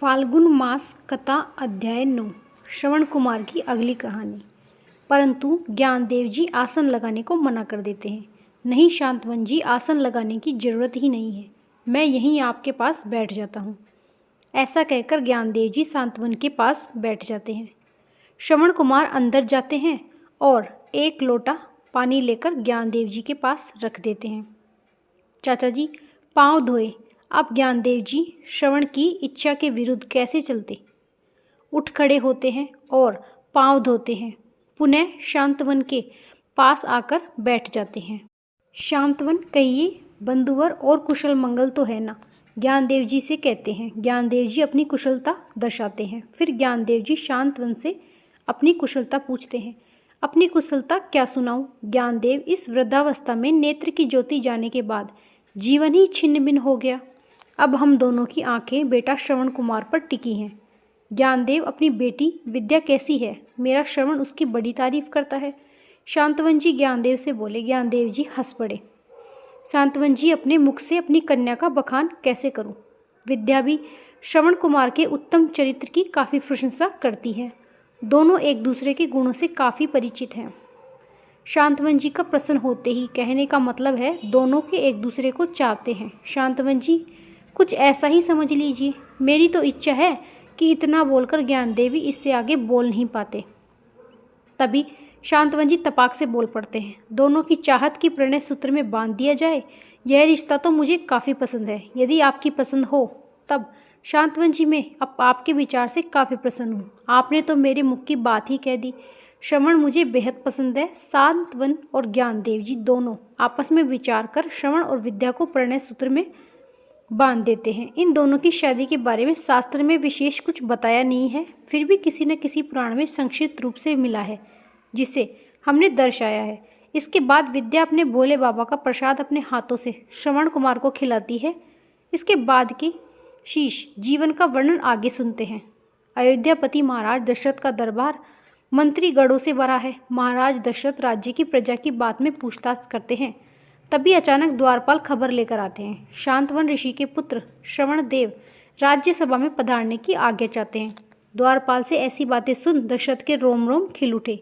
फाल्गुन मास कथा अध्याय 9। श्रवण कुमार की अगली कहानी। परंतु ज्ञानदेव जी आसन लगाने को मना कर देते हैं। नहीं शांतवन जी, आसन लगाने की जरूरत ही नहीं है, मैं यहीं आपके पास बैठ जाता हूँ। ऐसा कहकर ज्ञानदेव जी शांतवन के पास बैठ जाते हैं। श्रवण कुमार अंदर जाते हैं और एक लोटा पानी लेकर ज्ञानदेव जी के पास रख देते हैं। चाचा जी, पाँव धोए। अब ज्ञानदेव जी श्रवण की इच्छा के विरुद्ध कैसे चलते? उठ खड़े होते हैं और पाँव धोते हैं। पुनः शांतवन के पास आकर बैठ जाते हैं। शांतवन, कहिए बंधुवर और कुशल मंगल तो है ना? ज्ञानदेव जी से कहते हैं। ज्ञानदेव जी अपनी कुशलता दर्शाते हैं। फिर ज्ञानदेव जी शांतवन से अपनी कुशलता पूछते हैं। अपनी कुशलता क्या सुनाऊं? ज्ञानदेव, इस वृद्धावस्था में नेत्र की ज्योति जाने के बाद जीवन ही छिन्न भिन्न हो गया। अब हम दोनों की आंखें बेटा श्रवण कुमार पर टिकी हैं। ज्ञानदेव, अपनी बेटी विद्या कैसी है? मेरा श्रवण उसकी बड़ी तारीफ करता है। शांतवन जी ज्ञानदेव से बोले। ज्ञानदेव जी हंस पड़े। शांतवन जी, अपने मुख से अपनी कन्या का बखान कैसे करूं? विद्या भी श्रवण कुमार के उत्तम चरित्र की काफ़ी प्रशंसा करती है। दोनों एक दूसरे के गुणों से काफ़ी परिचित हैं। शांतवन जी का प्रसन्न होते ही, कहने का मतलब है दोनों के एक दूसरे को चाहते हैं। शांतवन जी, कुछ ऐसा ही समझ लीजिए। मेरी तो इच्छा है कि इतना बोलकर ज्ञानदेवी इससे आगे बोल नहीं पाते। तभी शांतवन जी तपाक से बोल पड़ते हैं। दोनों की चाहत की प्रणय सूत्र में बांध दिया जाए। यह रिश्ता तो मुझे काफ़ी पसंद है। यदि आपकी पसंद हो तब शांतवन जी, मैं अब आपके विचार से काफ़ी प्रसन्न हूँ। आपने तो मेरे मुख की बात ही कह दी। श्रवण मुझे बेहद पसंद है। शांतवन और ज्ञानदेव जी दोनों आपस में विचार कर श्रवण और विद्या को प्रणय सूत्र में बांध देते हैं। इन दोनों की शादी के बारे में शास्त्र में विशेष कुछ बताया नहीं है, फिर भी किसी न किसी पुराण में संक्षिप्त रूप से मिला है, जिसे हमने दर्शाया है। इसके बाद विद्या अपने भोले बाबा का प्रसाद अपने हाथों से श्रवण कुमार को खिलाती है। इसके बाद की शीश जीवन का वर्णन आगे सुनते हैं। अयोध्यापति महाराज दशरथ का दरबार मंत्री गढ़ों से भरा है। महाराज दशरथ राज्य की प्रजा की बात में पूछताछ करते हैं। तभी अचानक द्वारपाल खबर लेकर आते हैं। शांतवन ऋषि के पुत्र श्रवण देव राज्यसभा में पधारने की आज्ञा चाहते हैं। द्वारपाल से ऐसी बातें सुन दशरथ के रोम रोम खिल उठे।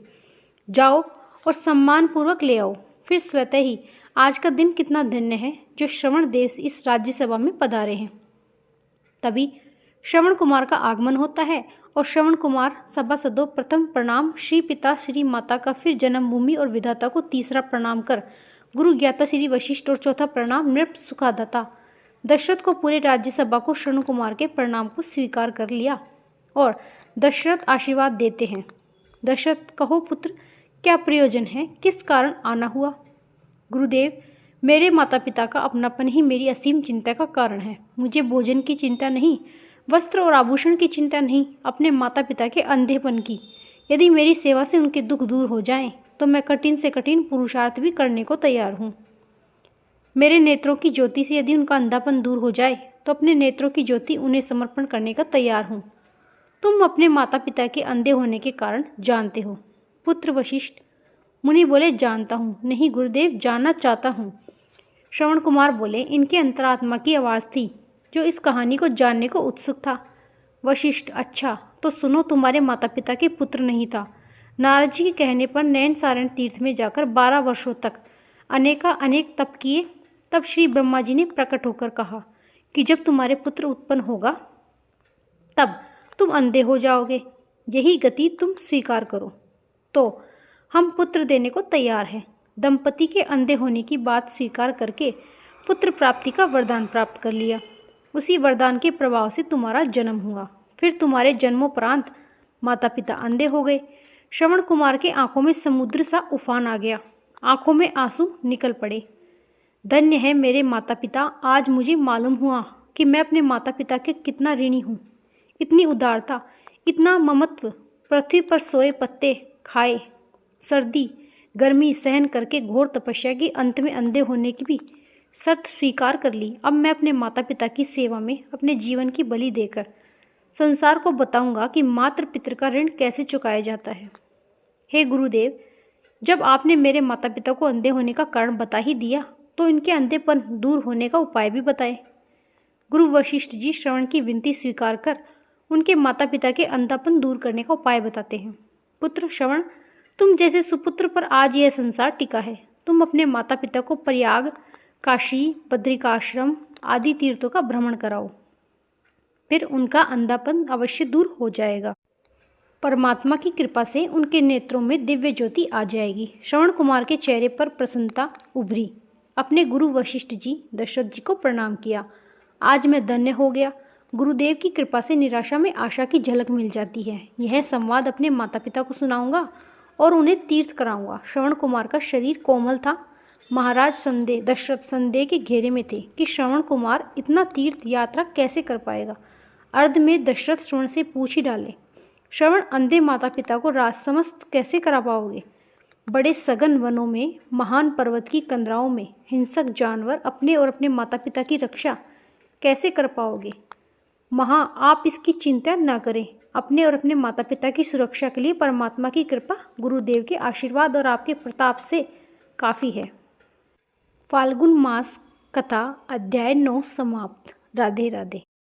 जाओ और सम्मानपूर्वक ले आओ। फिर स्वतः ही, आज का दिन कितना धन्य है जो श्रवण देव इस राज्यसभा में पधारे हैं। तभी श्रवण कुमार का आगमन होता है और श्रवण कुमार सभासदों प्रथम प्रणाम श्री पिता श्री माता का, फिर जन्मभूमि और विधाता को तीसरा प्रणाम कर गुरु ज्ञाता श्री वशिष्ठ और चौथा प्रणाम नृप सुखादाता दशरथ को पूरे राज्यसभा को श्रवण कुमार के प्रणाम को स्वीकार कर लिया और दशरथ आशीर्वाद देते हैं। दशरथ, कहो पुत्र, क्या प्रयोजन है? किस कारण आना हुआ? गुरुदेव, मेरे माता पिता का अपनापन ही मेरी असीम चिंता का कारण है। मुझे भोजन की चिंता नहीं, वस्त्र और आभूषण की चिंता नहीं, अपने माता पिता के अंधेपन की। यदि मेरी सेवा से उनके दुख दूर हो जाएं, तो मैं कठिन से कठिन पुरुषार्थ भी करने को तैयार हूँ। मेरे नेत्रों की ज्योति से यदि उनका अंधापन दूर हो जाए, तो अपने नेत्रों की ज्योति उन्हें समर्पण करने का तैयार हूँ। तुम अपने माता पिता के अंधे होने के कारण जानते हो। पुत्र वशिष्ठ मुनि बोले, जानता हूँ। नहीं गुरुदेव, जानना चाहता हूँ। श्रवण कुमार बोले, इनके अंतरात्मा की आवाज़ थी जो इस कहानी को जानने को उत्सुक था। वशिष्ठ, अच्छा तो सुनो, तुम्हारे माता पिता के पुत्र नहीं था। नारद जी के कहने पर नैनसारण तीर्थ में जाकर 12 वर्षों तक अनेक तप किए। तब श्री ब्रह्मा जी ने प्रकट होकर कहा कि जब तुम्हारे पुत्र उत्पन्न होगा तब तुम अंधे हो जाओगे। यही गति तुम स्वीकार करो। तो हम पुत्र देने को तैयार हैं। दंपति के अंधे होने की बात स्वीकार करके पुत्र प्राप्ति का वरदान प्राप्त कर लिया। उसी वरदान के प्रभाव से तुम्हारा जन्म हुआ। फिर तुम्हारे जन्मोपरांत माता पिता अंधे हो गए। श्रवण कुमार के आंखों में समुद्र सा उफान आ गया। आंखों में आंसू निकल पड़े। धन्य है मेरे माता पिता, आज मुझे मालूम हुआ कि मैं अपने माता पिता के कितना ऋणी हूँ। इतनी उदारता, इतना ममत्व, पृथ्वी पर सोए पत्ते खाए, सर्दी गर्मी सहन करके घोर तपस्या के अंत में अंधे होने की भी शर्त स्वीकार कर ली। अब मैं अपने माता पिता की सेवा में अपने जीवन की बलि देकर संसार को बताऊंगा कि मातृ पितृ का ऋण कैसे चुकाया जाता है। हे गुरुदेव, जब आपने मेरे माता पिता को अंधे होने का कारण बता ही दिया, तो इनके अंधेपन दूर होने का उपाय भी बताए। गुरु वशिष्ठ जी श्रवण की विनती स्वीकार कर उनके माता पिता के अंधापन दूर करने का उपाय बताते हैं। पुत्र श्रवण, तुम जैसे सुपुत्र पर आज यह संसार टिका है। तुम अपने माता पिता को प्रयाग, काशी, बद्रिकाश्रम आदि तीर्थों का भ्रमण कराओ, फिर उनका अंधापन अवश्य दूर हो जाएगा। परमात्मा की कृपा से उनके नेत्रों में दिव्य ज्योति आ जाएगी। श्रवण कुमार के चेहरे पर प्रसन्नता उभरी। अपने गुरु वशिष्ठ जी, दशरथ जी को प्रणाम किया। आज मैं धन्य हो गया। गुरुदेव की कृपा से निराशा में आशा की झलक मिल जाती है। यह संवाद अपने माता पिता को सुनाऊंगा और उन्हें तीर्थ कराऊंगा। श्रवण कुमार का शरीर कोमल था। महाराज दशरथ संदेह के घेरे में थे कि श्रवण कुमार इतना तीर्थ यात्रा कैसे कर पाएगा। अर्ध में दशरथ श्रवण से पूछ ही डाले, श्रवण, अंधे माता पिता को राजसमस्त कैसे करा पाओगे? बड़े सघन वनों में, महान पर्वत की कंदराओं में हिंसक जानवर अपने और अपने माता पिता की रक्षा कैसे कर पाओगे? आप इसकी चिंता न करें। अपने और अपने माता पिता की सुरक्षा के लिए परमात्मा की कृपा, गुरुदेव के आशीर्वाद और आपके प्रताप से काफ़ी है। फाल्गुन मास कथा अध्याय 9 समाप्त। राधे राधे।